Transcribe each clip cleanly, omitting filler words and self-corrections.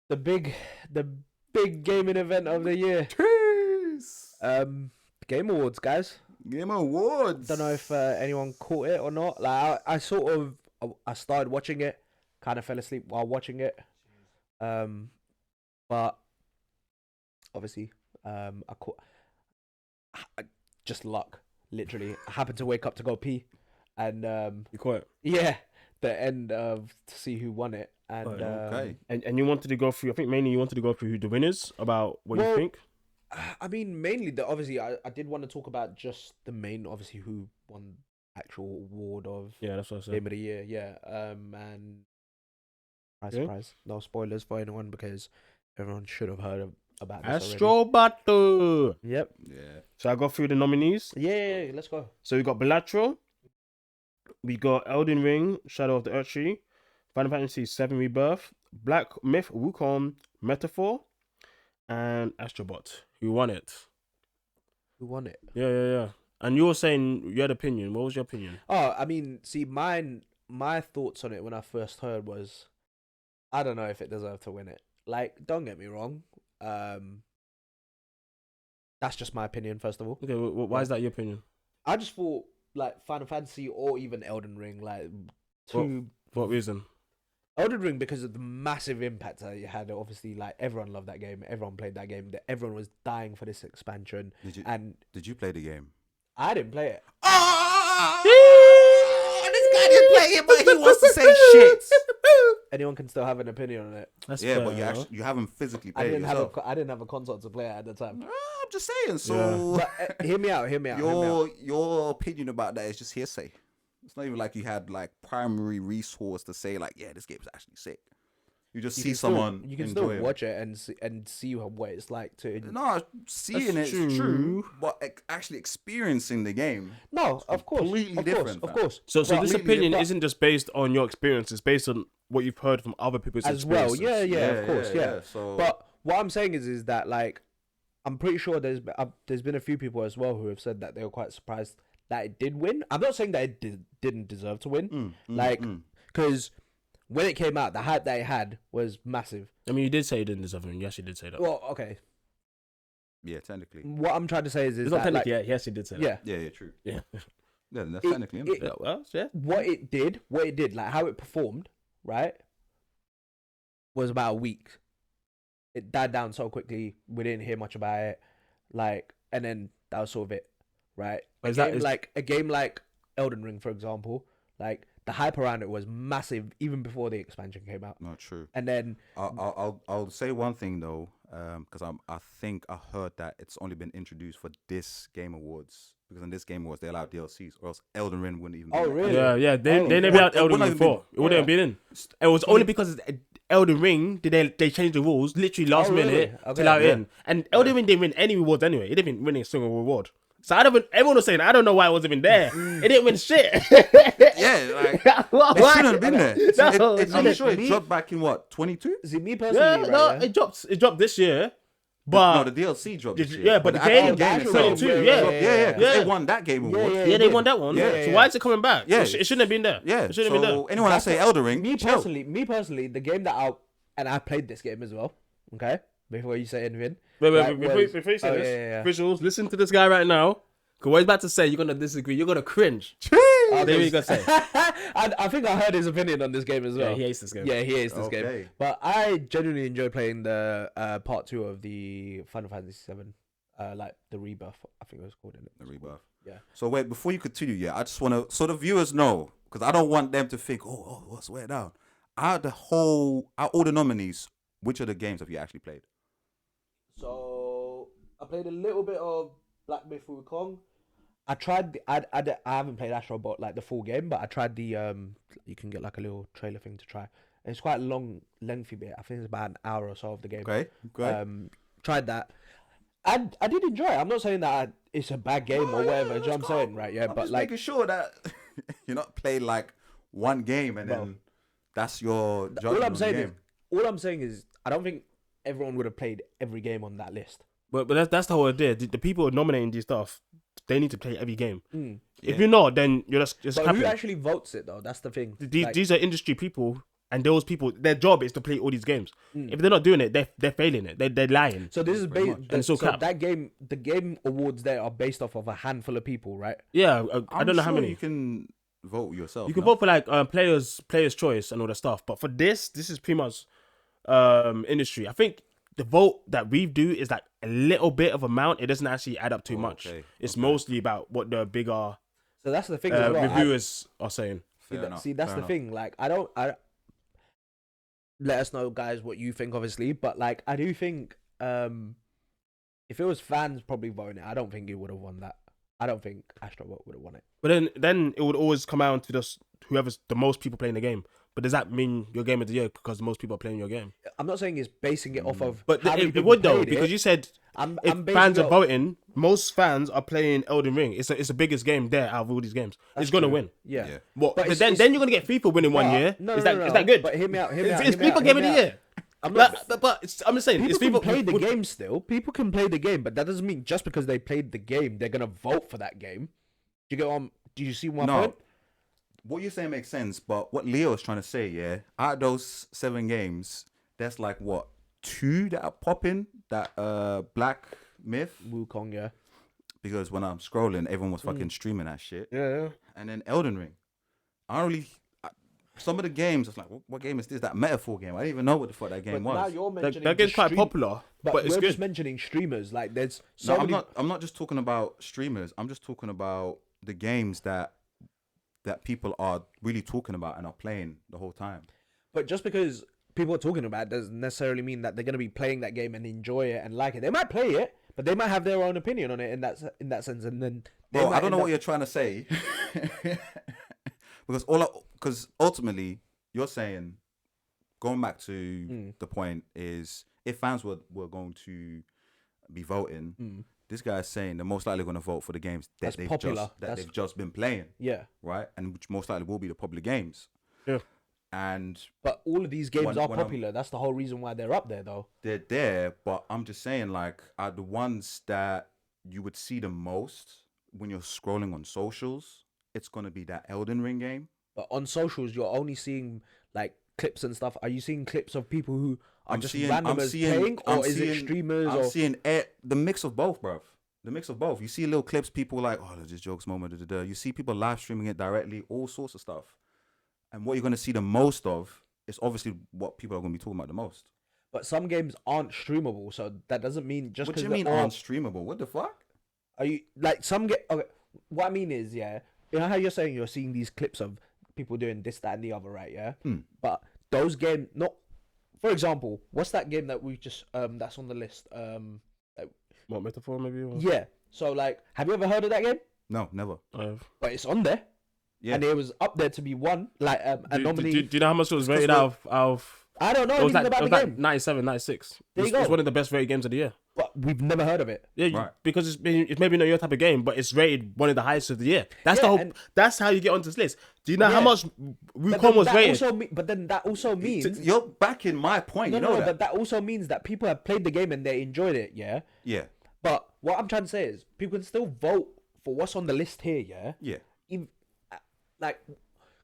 the big gaming event of the year. Cheers. Game Awards, guys. Game Awards. Don't know if anyone caught it or not. Like I started watching it, kind of fell asleep while watching it. But obviously, I just luck. Literally, I happened to wake up to go pee, and You caught it. yeah, the end of to see who won it, and Okay. And you wanted to go through. I think mainly you wanted to go through who the winners about what you think. I mean, mainly obviously I did want to talk about just the main, obviously who won actual award of Yeah, that's what I said. Game of the Year. Yeah, and surprise, no spoilers for anyone because everyone should have heard about this already. Astrobot. Yep. Yeah. So I go through the nominees. Yeah, let's go. So we got Bellatrix, we got Elden Ring, Shadow of the Earthtree, Final Fantasy VII Rebirth, Black Myth Wukong, Metaphor, and Astrobot. Who won it? Who won it? Yeah. And you were saying you had opinion. What was your opinion? Oh, I mean, see, my thoughts on it when I first heard was, I don't know if it deserved to win it. Like, don't get me wrong. That's just my opinion, first of all. Okay, why is that your opinion? I just thought, like, Final Fantasy or even Elden Ring, like, For what reason? Elden Ring, because of the massive impact that it had. Obviously, like, everyone loved that game. Everyone played that game. Everyone was dying for this expansion. Did you play the game? I didn't play it. Oh, this guy didn't play it, but he wants to say shit. Anyone can still have an opinion on it. That's Yeah, fair, but you haven't physically played it yourself. I didn't have a console to play it at the time. I'm just saying. So But hear me out. your opinion about that is just hearsay. It's not even like you had like primary resource to say like, yeah, this game is actually sick. You just see someone. You can enjoy still it. watch it and see what it's like to. No, seeing it's true, but actually experiencing the game. No, of course, completely different, Of man. course. So But- this opinion isn't just based on your experience. It's based on what you've heard from other people's as well. experiences. Yeah, of course, yeah. So, But what I'm saying is that like, I'm pretty sure there's been a few people as well who have said that they were quite surprised that it did win. I'm not saying that it didn't deserve to win, because when it came out, the hype that it had was massive. I mean, you did say you didn't deserve it. Yes, you did say that. Well, okay. yeah, technically. What I'm trying to say is It's that not technically. like, Yes, you did say that. yeah, Yeah, true. Yeah. Yeah, that's technically. isn't it? Yeah, well, yeah. what it did, like how it performed, right, was about a week. It died down so quickly. We didn't hear much about it, like, and then that was sort of it, right? But A game like Elden Ring, for example, like the hype around it was massive even before the expansion came out. Not true. And then I'll say one thing though, because I think I heard that it's only been introduced for this Game Awards. Because in this Game Awards they allow DLCs, or else Elden Ring wouldn't even. Oh, be really? Yeah. They never had Elden Ring before. It wouldn't have been in. It was only because Elden Ring did they changed the rules literally last really? minute Okay. to allow it in. And Elden Ring didn't win any rewards anyway. It didn't win a single reward. So everyone was saying, I don't know why it wasn't even there. It didn't win shit. Yeah, like What? it shouldn't have been there. No, I'm sure it dropped back in what 22. see me Yeah, personally, no, right? it dropped this year. No, But the DLC dropped. Did this you- year. yeah, but the actual game itself, 22, dropped. yeah. Yeah. 'Cause Yeah. They won that Game Award. Yeah. they won that one. Yeah. So why is it coming back? Yeah. It shouldn't have been there. Yeah, It shouldn't have been so there. anyone that say Elden Ring, me chill. personally, the game that I played this game as well. Okay, before you say anything. Wait, Like, before you say oh, this, yeah. visuals, listen to this guy right now. Because what he's about to say, you're going to disagree. You're going to cringe. Oh, What are you going to say? I think I heard his opinion on this game as well. Yeah, he hates this game. Yeah, he hates this game. Okay. But I genuinely enjoy playing the part 2 of the Final Fantasy VII, like the Rebirth, I think it was called in it. The Rebirth. Yeah. So wait, before you continue, I just want to, so the viewers know, because I don't want them to think, what's way down. Out all the nominees, which of the games have you actually played? So I played a little bit of Black Myth Wukong. I tried. I haven't played Astrobot like the full game, but I tried the You can get like a little trailer thing to try. And it's quite a long, lengthy bit. I think it's about an hour or so of the game. Okay, great. Tried that. I did enjoy it. I'm not saying that it's a bad game or whatever. Do you know what I'm saying, right? Yeah, I'm but just like, making sure that you're not playing like one game and then that's your judgment all on I'm the saying is, game. I don't think everyone would have played every game on that list. But that's the whole idea. The people nominating these stuff, they need to play every game. If Yeah. you're not, then you're just But happy. who actually votes it though? That's the thing. These are industry people, and those people, their job is to play all these games. If they're not doing it, they're failing it. They're lying. So this is so that game. The game awards there are based off of a handful of people, right? Yeah, I don't know how many. You can vote yourself. You can vote for like players choice and all that stuff. But for this is pretty much industry. I think the vote that we do is like a little bit of amount. It doesn't actually add up too much. It's mostly about what the bigger So that's the thing as well. reviewers are saying. See, that's the thing. Like, I let us know, guys, what you think, obviously. But like, I do think if it was fans probably voting it, I don't think it would have won that. I don't think Astrobot would have won it. But then it would always come out to just whoever's the most people playing the game. But does that mean your game of the year because the most people are playing your game? I'm not saying it's basing it off of. But how many it people would though, played because it. you said if fans are voting, most fans are playing Elden Ring. It's the biggest game there out of all these games. It's gonna win. Yeah. What? But then you're gonna get FIFA winning one year. No, is that good? But hear me out. It's FIFA game of the year. I'm just saying, People it's can FIFA play the game still. People can play the game, but that doesn't mean just because they played the game, they're gonna vote for that game. Do you get on? Do you see my point? What you're saying makes sense, but what Leo is trying to say, yeah, out of those 7 games, there's like what 2 that are popping. That Black Myth, Wukong, yeah. Because when I'm scrolling, everyone was fucking streaming that shit. Yeah. And then Elden Ring. I don't really. Some of the games, it's like, what game is this? That Metaphor game. I didn't even know what the fuck that game was. Now you're mentioning That game's quite popular, but it's we're good. just mentioning streamers. Like, there's so many. I'm not just talking about streamers. I'm just talking about the games that people are really talking about and are playing the whole time. But just because people are talking about it doesn't necessarily mean that they're going to be playing that game and enjoy it and like it. They might play it, but they might have their own opinion on it in that sense. And then, Bro, I don't know what you're trying to say. Because ultimately, you're saying, going back to the point is, if fans were going to be voting, this guy's saying they're most likely going to vote for the games that they've just been playing. Yeah. Right? And which most likely will be the popular games. Yeah. But all of these games are popular. That's the whole reason why they're up there, though. They're there, but I'm just saying, like, are the ones that you would see the most when you're scrolling on socials, it's going to be that Elden Ring game. But on socials, you're only seeing, like, clips and stuff. Are you seeing clips of people who are randomers playing, or is it streamers? I'm seeing the mix of both, bruv. The mix of both. You see little clips, people like, oh, there's just jokes moment. You see people live streaming it directly, all sorts of stuff. And what you're going to see the most of is obviously what people are going to be talking about the most. But some games aren't streamable, so that doesn't mean just. What do you mean aren't streamable? What the fuck? Are you like some get? Okay, what I mean is, yeah, you know how you're saying you're seeing these clips of people doing this, that, and the other, right? Yeah. But those games, not. For example, what's that game that we just that's on the list? What, Metaphor maybe? Or... Yeah. So like, have you ever heard of that game? No, never. But it's on there. Yeah. And it was up there to be one, like a nominee. Do you know how much it was rated out of? I don't know. It was about the game. Like 97, 96. There you go. It's one of the best rated games of the year. But we've never heard of it. Yeah, right. Because it's maybe not your type of game, but it's rated one of the highest of the year. That's the whole. That's how you get onto this list. Do you know how much Wukong was rated? But then that also means you're backing my point. No, but that also means that people have played the game and they enjoyed it. Yeah. Yeah. But what I'm trying to say is, people can still vote for what's on the list here. Yeah. Yeah. Like,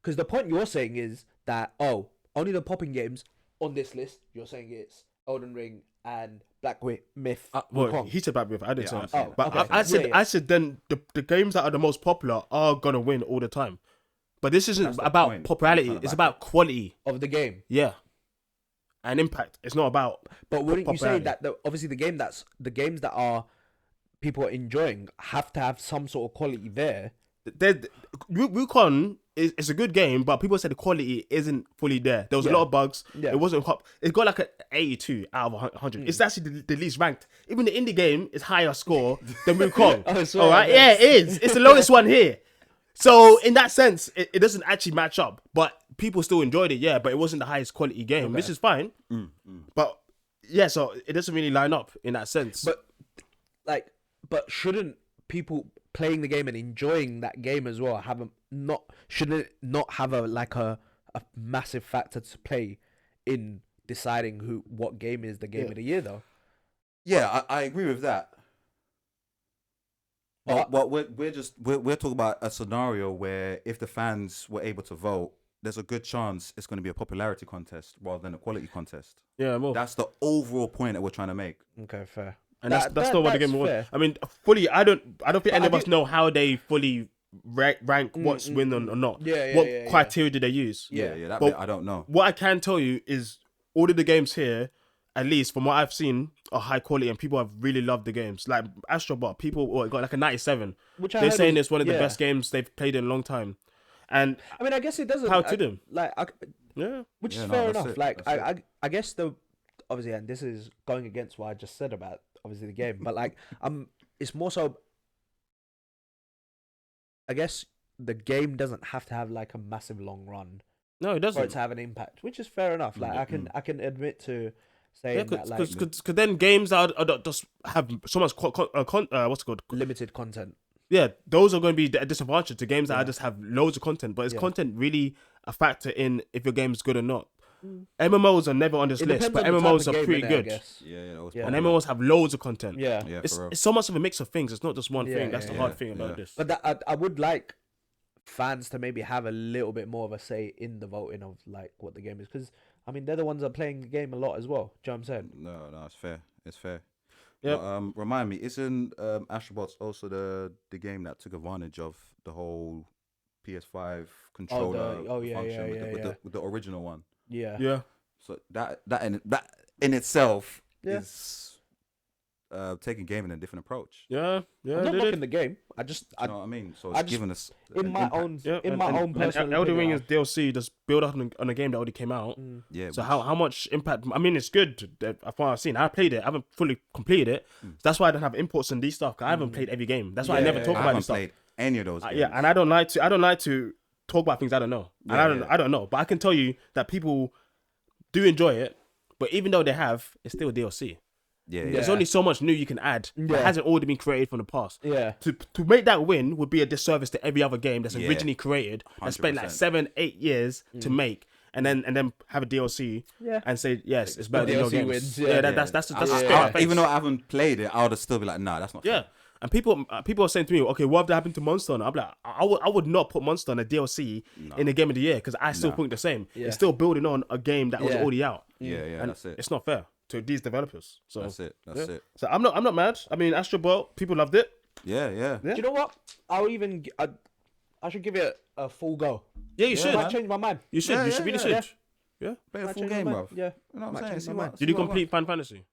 because the point you're saying is that only the popping games on this list. You're saying it's Elden Ring and Black Myth. Well, he said Black Myth. I didn't say that. Oh, but okay. I said then the games that are the most popular are gonna win all the time. But this isn't about popularity. It's about quality of the game. Yeah. And impact. It's not about. But wouldn't you say that obviously the games that are people are enjoying have to have some sort of quality there? Wukong is a good game, but people said the quality isn't fully there. There was a lot of bugs. Yeah. It wasn't. It got like an 82 out of 100. It's actually the least ranked. Even the indie game is higher score than Wukong. All right, yeah, it is. It's the lowest one here. So in that sense, it doesn't actually match up. But people still enjoyed it, yeah. But it wasn't the highest quality game, which is fine. But yeah, so it doesn't really line up in that sense. But shouldn't people playing the game and enjoying that game as well shouldn't it not have a massive factor to play in deciding what game is the game of the year though? Yeah, I agree with that. But we're talking about a scenario where if the fans were able to vote, there's a good chance it's going to be a popularity contest rather than a quality contest. Yeah, well, That's the overall point that we're trying to make. Okay, fair. and that's not what the game was. fair. I mean, fully, I don't think But any I of us do- know how they fully rank what's win or not. Yeah, what yeah, criteria did they use? Yeah, that But bit I don't know. what I can tell you is all of the games here, at least from what I've seen, are high quality and people have really loved the games. Like Astrobot, people it got like a 97. Which I They're heard saying was- it's one of the yeah. best games they've played in a long time. And I mean, I guess it doesn't. Proud to them. Which is Yeah, no, fair that's enough. it, Like, that's I guess obviously, and this is going against what I just said about obviously the game, but like, it's more so. I guess the game doesn't have to have like a massive long run no, it for it doesn't. to have an impact, which is fair enough. Like, I can admit to saying Yeah, that like because then games that are just have so much what's it called? limited content. Yeah, those are going to be a disadvantage to games that Yeah. just have loads of content. But is Yeah. content really a factor in if your game is good or not? MMOs are never on this It list, depends but on the type MMOs of are game, pretty innit, I good. guess. Yeah, that was Yeah. And popular. MMOs have loads of content. Yeah. Yeah, It's for real. so much of a mix of things. It's not just one Yeah, thing. That's yeah, the yeah. hard thing about Yeah. this. But that I would like fans to maybe have a little bit more of a say in the voting of like what the game is, because I mean they're the ones that are playing the game a lot as well. Do you know what I'm saying? No, it's fair. It's fair. Yep. But, remind me, isn't Astrobots also the game that took advantage of the whole PS5 controller yeah, function yeah, with, yeah. the original one? Yeah. Yeah. So that in itself Yeah. is taking gaming a different approach. Yeah. Yeah. I'm not they knocking did. the game. I You know what I mean? So it's I just- giving us in an my impact. own Yeah, in my own and personal Elden Ring opinion, is DLC, just build up on a game that already came out. Yeah. So how much impact? I mean, it's good. From what I've seen, I played it. I haven't fully completed it. That's why I don't have imports and these stuff. 'Cause I haven't played every game. That's why I Yeah, never yeah, talk I about haven't this stuff. played any of those games. Yeah, and I don't like to talk about things I don't know. And Yeah, I don't know. But I can tell you that people do enjoy it. But even though they have, it's still DLC. Yeah. Yeah. There's only so much new you can add that Yeah. hasn't already been created from the past. yeah, To make that win would be a disservice to every other game that's Yeah. originally created and spent like 100%. 7-8 years to make, and then have a DLC Yeah. and say yes, it's better than your DLC games. wins, yeah, yeah. that's I- straight I- in my face. even though I haven't played it, I would still be like, nah, that's not Yeah, fair. and people are saying to me, okay, what happened to Monster Hunter? I'm like, I would not put Monster Hunter DLC in the game of the year because I still think the same. Yeah. It's still building on a game that was Yeah. already out. Yeah, And that's it. it's not fair to these developers. So That's it. That's it. So I'm not mad. I mean, Astrobot, people loved it. Yeah. Do you know what? I should give it a full go. Yeah, you I should. might change my mind. You should. Yeah, you yeah, should really yeah. should. Yeah. Play a Might full change my game, mind. bro. Yeah. You know what Might I'm saying? change See my what- mind. see Did you what complete Final Fantasy?